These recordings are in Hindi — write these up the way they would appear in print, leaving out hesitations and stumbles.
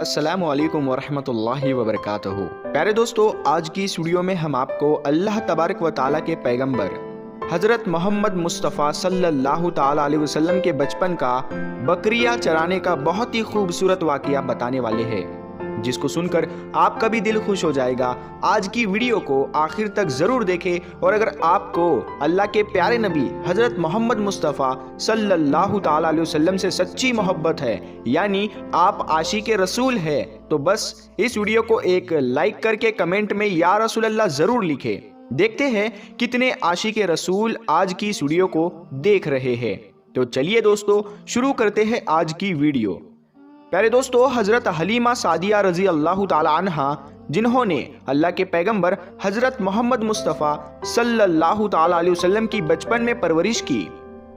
अस्सलामुअलैकुम वरहमतुल्लाहि वबरकातुहू। प्यारे दोस्तों, आज की इस वीडियो में हम आपको अल्लाह तबारक व ताला के पैगंबर हज़रत मोहम्मद मुस्तफ़ा सल्लल्लाहु ताला अलैहि वसल्लम के बचपन का बकरियां चराने का बहुत ही खूबसूरत वाक़या बताने वाले हैं, जिसको सुनकर आपका भी दिल खुश हो जाएगा। आज की वीडियो को आखिर तक ज़रूर देखें और अगर आपको अल्लाह के प्यारे नबी हज़रत मोहम्मद मुस्तफ़ा सल्लल्लाहु ताला अलैहि वसल्लम से सच्ची मोहब्बत है, यानी आप आशिक़ रसूल है, तो बस इस वीडियो को एक लाइक करके कमेंट में या रसूल अल्लाह ज़रूर लिखें। देखते हैं कितने आशिक़ रसूल आज की इस वीडियो को देख रहे हैं। तो चलिए दोस्तों, शुरू करते हैं आज की वीडियो। प्यारे दोस्तों, हज़रत हलीमा सादिया रज़ी अल्लाह ताला अन्हा, जिन्होंने अल्लाह के पैगंबर हज़रत मोहम्मद मुस्तफ़ा सल्लल्लाहु ताला अलैहि वसल्लम की बचपन में परवरिश की,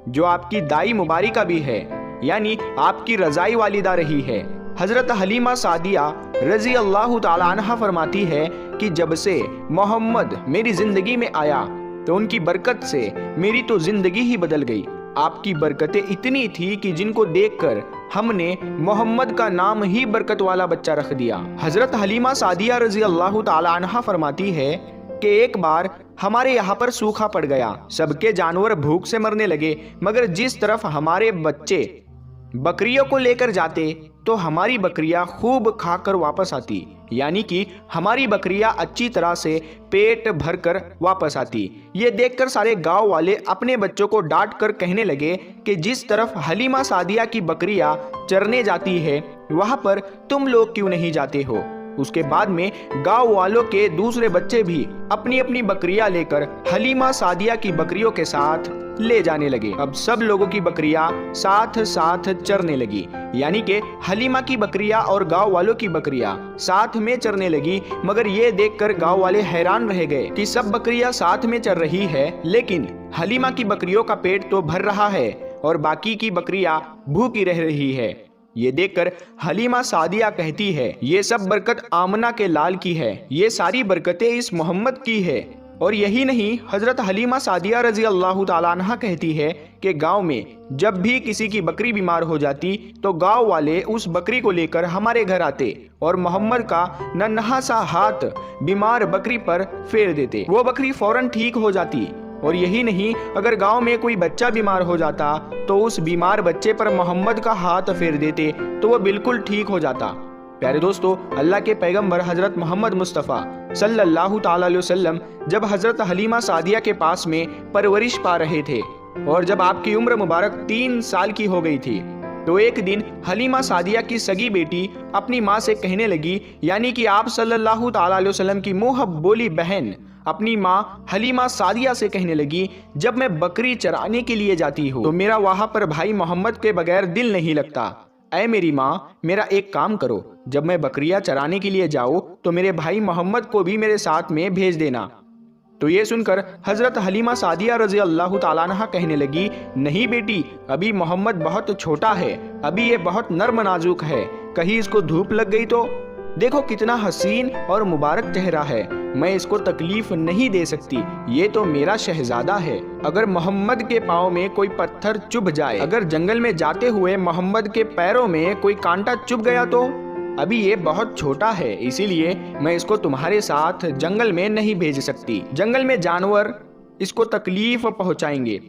जो आपकी दाई मुबारिका भी है, यानी आपकी रज़ाई वालिदा रही है। हज़रत हलीमा सादिया रज़ी अल्लाह ताला अन्हा फरमाती है कि जब से मोहम्मद मेरी ज़िंदगी में आया तो उनकी बरकत से मेरी तो ज़िंदगी ही बदल गई। आपकी बरकतें इतनी थी कि जिनको देखकर हमने मोहम्मद का नाम ही बरकत वाला बच्चा रख दिया। हज़रत हलीमा सादिया रज़ी अल्लाह ताला अन्हा फरमाती है कि एक बार हमारे यहाँ पर सूखा पड़ गया, सबके जानवर भूख से मरने लगे, मगर जिस तरफ हमारे बच्चे बकरियों को लेकर जाते तो हमारी बकरियां खूब खाकर वापस आती, यानी कि हमारी बकरियां अच्छी तरह से पेट भरकर वापस आती। ये देखकर सारे गांव वाले अपने बच्चों को डांट कर कहने लगे कि जिस तरफ हलीमा सादिया की बकरियां चरने जाती है वहां पर तुम लोग क्यों नहीं जाते हो। उसके बाद में गांव वालों के दूसरे बच्चे भी अपनी अपनी बकरियां लेकर हलीमा सादिया की बकरियों के साथ ले जाने लगे। अब सब लोगों की बकरियां साथ साथ चरने लगी, यानी कि हलीमा की बकरियां और गांव वालों की बकरियां साथ में चरने लगी। मगर ये देखकर गांव वाले हैरान रह गए कि सब बकरियां साथ में चर रही है, लेकिन हलीमा की बकरियों का पेट तो भर रहा है और बाकी की बकरियां भूखी रह रही है। ये देखकर हलीमा सादिया कहती है, ये सब बरकत आमना के लाल की है, ये सारी बरकतें इस मोहम्मद की है। और यही नहीं, हज़रत हलीमा सादिया रज़ी अल्लाह ताला अन्हा कहती है कि गांव में जब भी किसी की बकरी बीमार हो जाती तो गांव वाले उस बकरी को लेकर हमारे घर आते और मोहम्मद का नन्हा सा हाथ बीमार बकरी पर फेर देते, वो बकरी फौरन ठीक हो जाती। और यही नहीं, अगर गांव में कोई बच्चा बीमार हो जाता तो उस बीमार बच्चे पर मोहम्मद का हाथ फेर देते तो वह बिल्कुल ठीक हो जाता। प्यारे दोस्तों, अल्लाह के पैगंबर हज़रत मोहम्मद मुस्तफ़ा सल्लल्लाहु ताला अलैहि वसल्लम जब हज़रत हलीमा सादिया के पास में परवरिश पा रहे थे और जब आपकी उम्र मुबारक 3 साल की हो गई थी, तो एक दिन हलीमा सादिया की सगी बेटी अपनी माँ से कहने लगी, यानी कि आप सल्लल्लाहु ताला अलैहि वसल्लम की मुँह बोली बहन अपनी माँ हलीमा सादिया से कहने लगी, जब मैं बकरी चराने के लिए जाती हूँ तो मेरा वहाँ पर भाई मोहम्मद के बगैर दिल नहीं लगता। ऐ मेरी माँ, मेरा एक काम करो, जब मैं बकरियां चराने के लिए जाऊँ तो मेरे भाई मोहम्मद को भी मेरे साथ में भेज देना। तो ये सुनकर हज़रत हलीमा सादिया रज़ी अल्लाह ताला अन्हा कहने लगी, नहीं बेटी, अभी मोहम्मद बहुत छोटा है, अभी ये बहुत नर्म नाजुक है, कहीं इसको धूप लग गई तो। देखो कितना हसीन और मुबारक चेहरा है, मैं इसको तकलीफ नहीं दे सकती, ये तो मेरा शहजादा है। अगर मोहम्मद के पाँव में कोई पत्थर चुभ जाए, अगर जंगल में जाते हुए मोहम्मद के पैरों में कोई कांटा चुभ गया तो। अभी ये बहुत छोटा है, इसीलिए मैं इसको तुम्हारे साथ जंगल में नहीं भेज सकती। जंगल में जानवर इसको तकलीफ पहुंचाएंगे,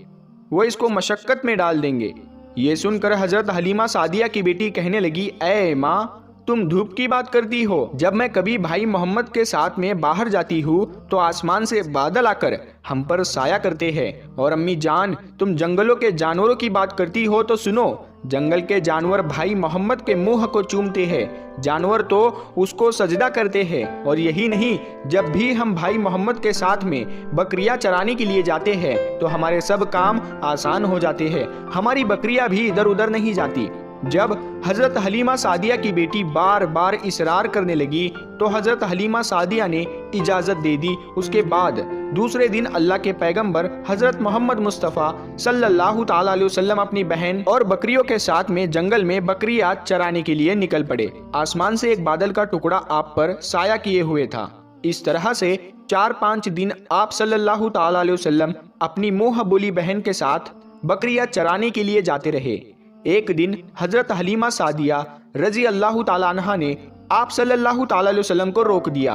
वो इसको मशक्कत में डाल देंगे। ये सुनकर हज़रत हलीमा सादिया की बेटी कहने लगी, ऐ माँ, तुम धूप की बात करती हो, जब मैं कभी भाई मोहम्मद के साथ में बाहर जाती हूँ तो आसमान से बादल आकर हम पर साया करते हैं। और अम्मी जान, तुम जंगलों के जानवरों की बात करती हो तो सुनो, जंगल के जानवर भाई मोहम्मद के मुंह को चूमते हैं, जानवर तो उसको सजदा करते हैं। और यही नहीं, जब भी हम भाई मोहम्मद के साथ में बकरियां चराने के लिए जाते हैं तो हमारे सब काम आसान हो जाते हैं, हमारी बकरियां भी इधर उधर नहीं जाती। जब हज़रत हलीमा सादिया की बेटी बार बार इसरार करने लगी तो हज़रत हलीमा सादिया ने इजाज़त दे दी। उसके बाद दूसरे दिन अल्लाह के पैगंबर हज़रत मोहम्मद मुस्तफ़ा सल्लल्लाहु ताला अलैहि वसल्लम अपनी बहन और बकरियों के साथ में जंगल में बकरियां चराने के लिए निकल पड़े। आसमान से एक बादल का टुकड़ा आप पर साया किए हुए था। इस तरह से 4-5 दिन आप सल्लल्लाहु ताला अलैहि वसल्लम अपनी मुँह बोली बहन के साथ बकरियां चराने के लिए जाते रहे। एक दिन हजरत हलीमा सादिया रजी अल्लाह ताला अन्हा ने आप सल्लल्लाहु ताला अलैहि वसल्लम को रोक दिया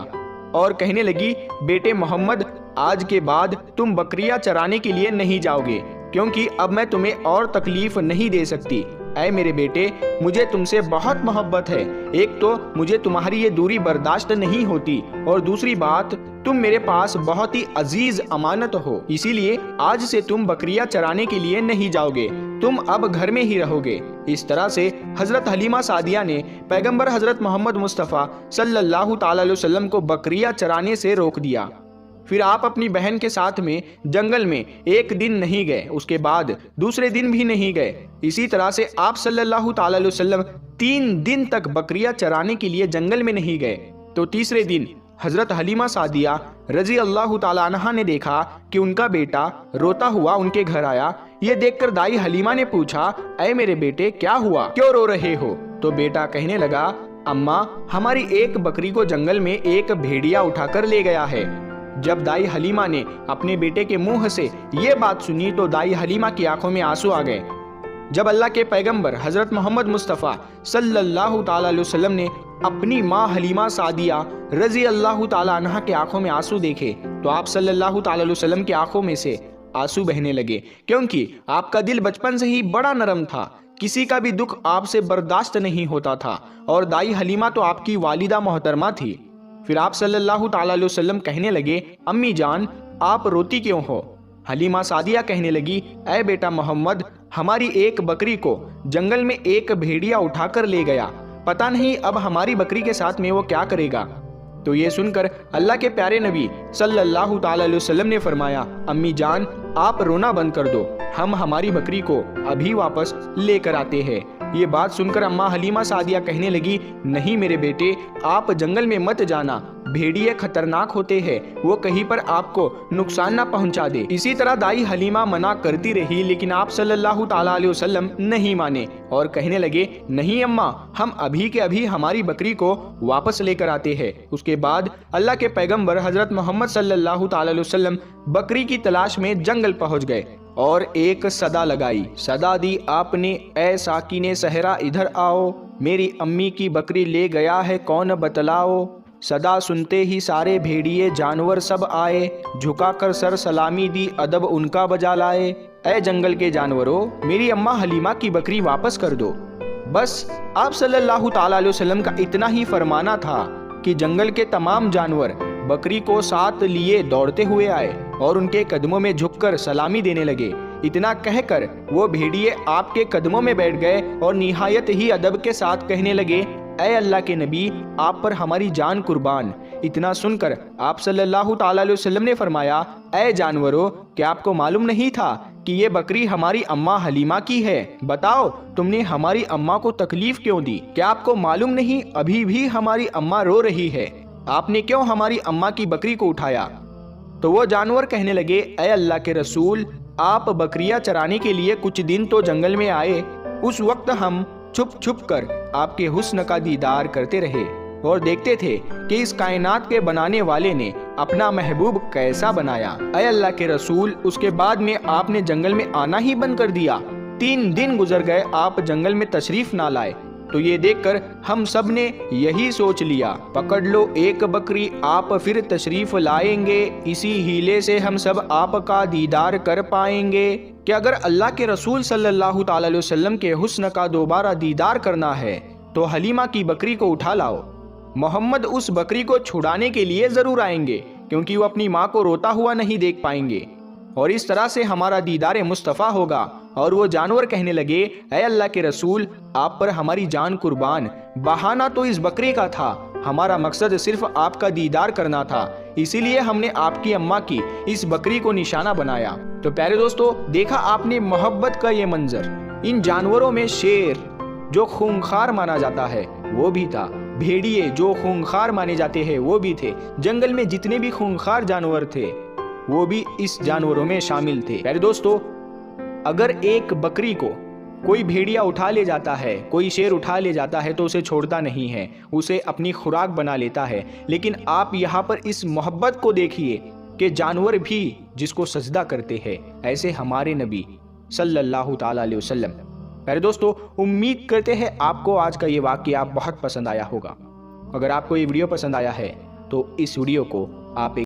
और कहने लगी, बेटे मोहम्मद, आज के बाद तुम बकरियां चराने के लिए नहीं जाओगे, क्योंकि अब मैं तुम्हें और तकलीफ नहीं दे सकती। ऐ मेरे बेटे, मुझे तुमसे बहुत मोहब्बत है। एक तो मुझे तुम्हारी ये दूरी बर्दाश्त नहीं होती, और दूसरी बात, तुम मेरे पास बहुत ही अजीज अमानत हो, इसीलिए आज से तुम बकरियां चराने के लिए नहीं जाओगे, तुम अब घर में ही रहोगे। इस तरह से हजरत हलीमा सादिया ने पैगंबर हजरत मोहम्मद मुस्तफ़ा सल्लल्लाहु ताला अलैहि वसल्लम को बकरियां चराने से रोक दिया। फिर आप अपनी बहन के साथ में जंगल में एक दिन नहीं गए, उसके बाद दूसरे दिन भी नहीं गए। इसी तरह से आप सल्लल्लाहु ताला अलैहि वसल्लम 3 दिन तक बकरियां चराने के लिए जंगल में नहीं गए। तो तीसरे दिन हजरत हलीमा सादिया रजी अल्लाह ताला अन्हा ने देखा कि उनका बेटा रोता हुआ उनके घर आया। ये देखकर दाई हलीमा ने पूछा, ऐ मेरे बेटे, क्या हुआ, क्यों रो रहे हो? तो बेटा कहने लगा, अम्मा, हमारी एक बकरी को जंगल में एक भेड़िया उठाकर ले गया है। जब दाई हलीमा ने अपने बेटे के मुंह से ये बात सुनी तो दाई हलीमा की आंखों में आंसू आ गए। जब अल्लाह के पैगंबर हजरत मोहम्मद मुस्तफ़ा सल्लल्लाहु ताला अलैहि वसल्लम ने अपनी माँ हलीमा सादिया रजी अल्लाह ताला अन्हा के आंखों में आंसू देखे तो आप सल्लल्लाहु ताला अलैहि वसल्लम की आंखों में से आंसू बहने लगे, क्योंकि आपका दिल बचपन से ही बड़ा नरम था, किसी का भी दुख आपसे बर्दाश्त नहीं होता था, और दाई हलीमा तो आपकी वालिदा मोहतरमा थी। फिर आप सल्लल्लाहु ताला अलैहि वसल्लम कहने लगे, अम्मी जान, आप रोती क्यों हो? हलीमा सादिया कहने लगी, ऐ बेटा मोहम्मद, हमारी एक बकरी को जंगल में एक भेड़िया उठाकर ले गया, पता नहीं अब हमारी बकरी के साथ में वो क्या करेगा। तो ये सुनकर अल्लाह के प्यारे नबी सल्लल्लाहु ताला अलैहि वसल्लम ने फरमाया, अम्मी जान, आप रोना बंद कर दो, हम हमारी बकरी को अभी वापस लेकर आते हैं। ये बात सुनकर अम्मा हलीमा सादिया कहने लगी, नहीं मेरे बेटे, आप जंगल में मत जाना, भेड़िए खतरनाक होते हैं, वो कहीं पर आपको नुकसान ना पहुंचा दे। इसी तरह दाई हलीमा मना करती रही, लेकिन आप सल्लल्लाहु ताला अलैहि वसल्लम नहीं माने और कहने लगे, नहीं अम्मा, हम अभी के अभी हमारी बकरी को वापस लेकर आते हैं। उसके बाद अल्लाह के पैगंबर हजरत मोहम्मद सल्लल्लाहु ताला अलैहि वसल्लम बकरी की तलाश में जंगल पहुंच गए और एक सदा लगाई। सदा दी आपने, ऐ साकिने सहरा इधर आओ, मेरी अम्मी की बकरी ले गया है कौन बतलाओ। सदा सुनते ही सारे भेड़िए जानवर सब आए, झुकाकर सर सलामी दी अदब उनका बजा लाए। ऐ जंगल के जानवरों, मेरी अम्मा हलीमा की बकरी वापस कर दो। बस आप सल्लल्लाहु ताला अलैहि वसल्लम का इतना ही फरमाना था कि जंगल के तमाम जानवर बकरी को साथ लिए दौड़ते हुए आए और उनके कदमों में झुककर सलामी देने लगे। इतना कहकर वो भेड़िए आपके कदमों में बैठ गए और निहायत ही अदब के साथ कहने लगे, ऐ अल्लाह के नबी, आप पर हमारी जान कुर्बान। इतना सुनकर आप सल्लल्लाहु ताला अलैहि वसल्लम ने फरमाया, ऐ जानवरों, क्या आपको मालूम नहीं था कि ये बकरी हमारी अम्मा हलीमा की है? बताओ, तुमने हमारी अम्मा को तकलीफ क्यों दी? क्या आपको मालूम नहीं अभी भी हमारी अम्मा रो रही है? आपने क्यों हमारी अम्मा की बकरी को उठाया? तो वो जानवर कहने लगे, ऐ अल्लाह के रसूल, आप बकरियां चराने के लिए कुछ दिन तो जंगल में आए, उस वक्त हम छुप छुप कर आपके हुस्न का दीदार करते रहे और देखते थे कि इस कायनात के बनाने वाले ने अपना महबूब कैसा बनाया। ऐ अल्लाह के रसूल, उसके बाद में आपने जंगल में आना ही बंद कर दिया। 3 दिन गुजर गए, आप जंगल में तशरीफ ना लाए। तो ये देखकर हम सब ने यही सोच लिया, पकड़ लो एक बकरी, आप फिर तशरीफ लाएंगे, इसी हीले से हम सब आपका दीदार कर पाएंगे। कि अगर अल्लाह के रसूल सल्लल्लाहु ताला अलैहि वसल्लम के हुस्न का दोबारा दीदार करना है तो हलीमा की बकरी को उठा लाओ। मोहम्मद उस बकरी को छुड़ाने के लिए जरूर आएंगे, क्योंकि वो अपनी माँ को रोता हुआ नहीं देख पाएंगे, और इस तरह से हमारा दीदार मुस्तफ़ा होगा। और वो जानवर कहने लगे, ऐ अल्लाह के रसूल, आप पर हमारी जान कुर्बान, बहाना तो इस बकरी का था, हमारा मकसद सिर्फ आपका दीदार करना था, इसीलिए हमने आपकी अम्मा की इस बकरी को निशाना बनाया। तो प्यारे दोस्तों, देखा आपने मोहब्बत का ये मंजर। इन जानवरों में शेर जो खूंखार माना जाता है वो भी था, भेड़िए जो खूंखार माने जाते हैं वो भी थे, जंगल में जितने भी खूंखार जानवर थे वो भी इस जानवरों में शामिल थे। प्यारे दोस्तों, अगर एक बकरी को कोई भेड़िया उठा ले जाता है, कोई शेर उठा ले जाता है तो उसे छोड़ता नहीं है, उसे अपनी खुराक बना लेता है। लेकिन आप यहाँ पर इस मोहब्बत को देखिए कि जानवर भी जिसको सजदा करते हैं, ऐसे हमारे नबी सल्लल्लाहु ताला अलैहि वसल्लम प्यारे दोस्तों, उम्मीद करते हैं आपको आज का ये वाक़या बहुत पसंद आया होगा। अगर आपको ये वीडियो पसंद आया है तो इस वीडियो को आप एक